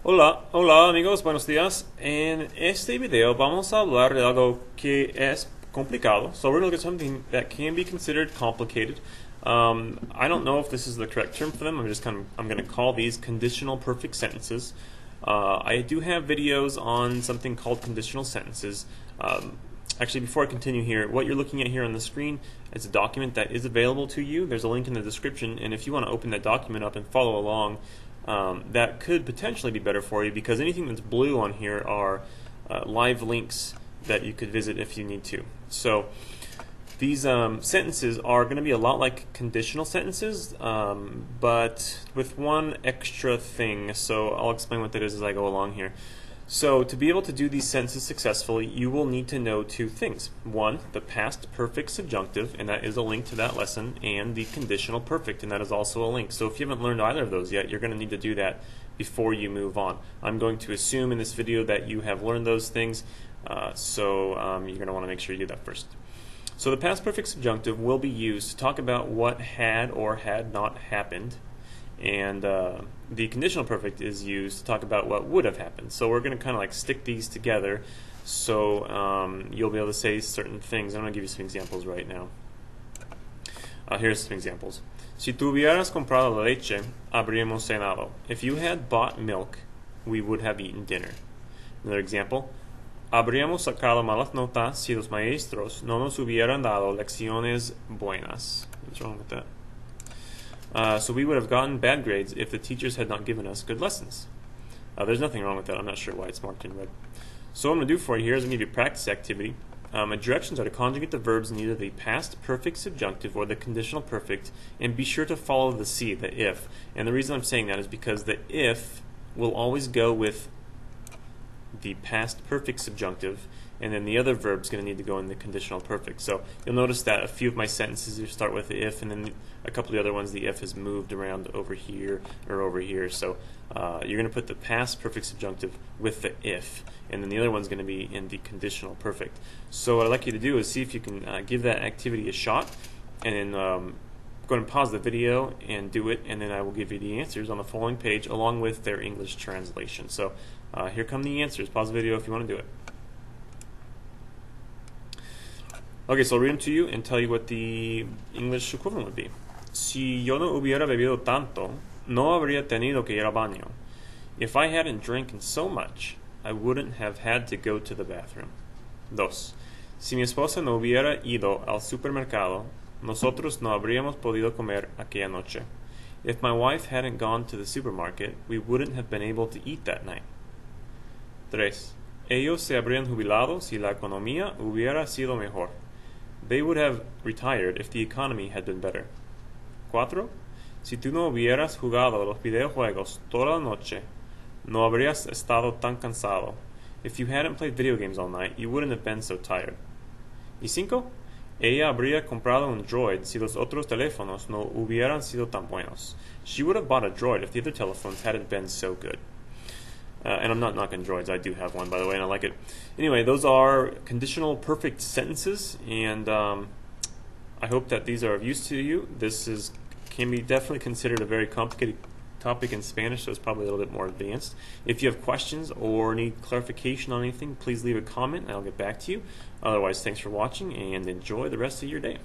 Hola, hola amigos, buenos días. En este video vamos a hablar de algo que es complicado. So we're going to look at something that can be considered complicated. I don't know if this is the correct term for them. I'm going to call these conditional perfect sentences. I do have videos on something called conditional sentences. Actually, before I continue here, what you're looking at here on the screen is a document that is available to you. There's a link in the description, and if you want to open that document up and follow along, that could potentially be better for you, because anything that's blue on here are live links that you could visit if you need to. So these sentences are going to be a lot like conditional sentences, but with one extra thing. So I'll explain what that is as I go along here. So to be able to do these sentences successfully, you will need to know two things. One, the past perfect subjunctive, and that is a link to that lesson, and the conditional perfect, and that is also a link. So if you haven't learned either of those yet, you're going to need to do that before you move on. I'm going to assume in this video that you have learned those things, so you're going to want to make sure you do that first. So the past perfect subjunctive will be used to talk about what had or had not happened, and the conditional perfect is used to talk about what would have happened. So we're going to kind of like stick these together, so you'll be able to say certain things. I'm going to give you some examples right now. Here's some examples. Si tú hubieras comprado la leche, habríamos cenado. If you had bought milk, we would have eaten dinner. Another example. Habríamos sacado malas notas si los maestros no nos hubieran dado lecciones buenas. What's wrong with that? So we would have gotten bad grades if the teachers had not given us good lessons. There's nothing wrong with that. I'm not sure why it's marked in red. So what I'm going to do for you here is I'm going to give you a practice activity. My directions are to conjugate the verbs in either the past perfect subjunctive or the conditional perfect, and be sure to follow the C, the if. And the reason I'm saying that is because the if will always go with the past perfect subjunctive, and then the other verb's going to need to go in the conditional perfect. So you'll notice that a few of my sentences you start with the if, and then a couple of the other ones the if has moved around over here or over here. So you're going to put the past perfect subjunctive with the if, and then the other one's going to be in the conditional perfect. So what I'd like you to do is see if you can give that activity a shot, and then go ahead and pause the video and do it, and then I will give you the answers on the following page along with their English translation. So here come the answers. Pause the video if you want to do it. Okay, so I'll read them to you and tell you what the English equivalent would be. Si yo no hubiera bebido tanto, no habría tenido que ir al baño. If I hadn't drinking so much, I wouldn't have had to go to the bathroom. Dos. Si mi esposa no hubiera ido al supermercado, nosotros no habríamos podido comer aquella noche. If my wife hadn't gone to the supermarket, we wouldn't have been able to eat that night. Tres. Ellos se habrían jubilado si la economía hubiera sido mejor. They would have retired if the economy had been better. Cuatro. Si tú no hubieras jugado los videojuegos toda la noche, no habrías estado tan cansado. If you hadn't played video games all night, you wouldn't have been so tired. Y cinco. Ella habría comprado un droid si los otros teléfonos no hubieran sido tan buenos. She would have bought a droid if the other telephones hadn't been so good. And I'm not knocking droids. I do have one, by the way, and I like it. Anyway, those are conditional perfect sentences, and I hope that these are of use to you. This can be definitely considered a very complicated topic in Spanish, so it's probably a little bit more advanced. If you have questions or need clarification on anything, please leave a comment, and I'll get back to you. Otherwise, thanks for watching, and enjoy the rest of your day.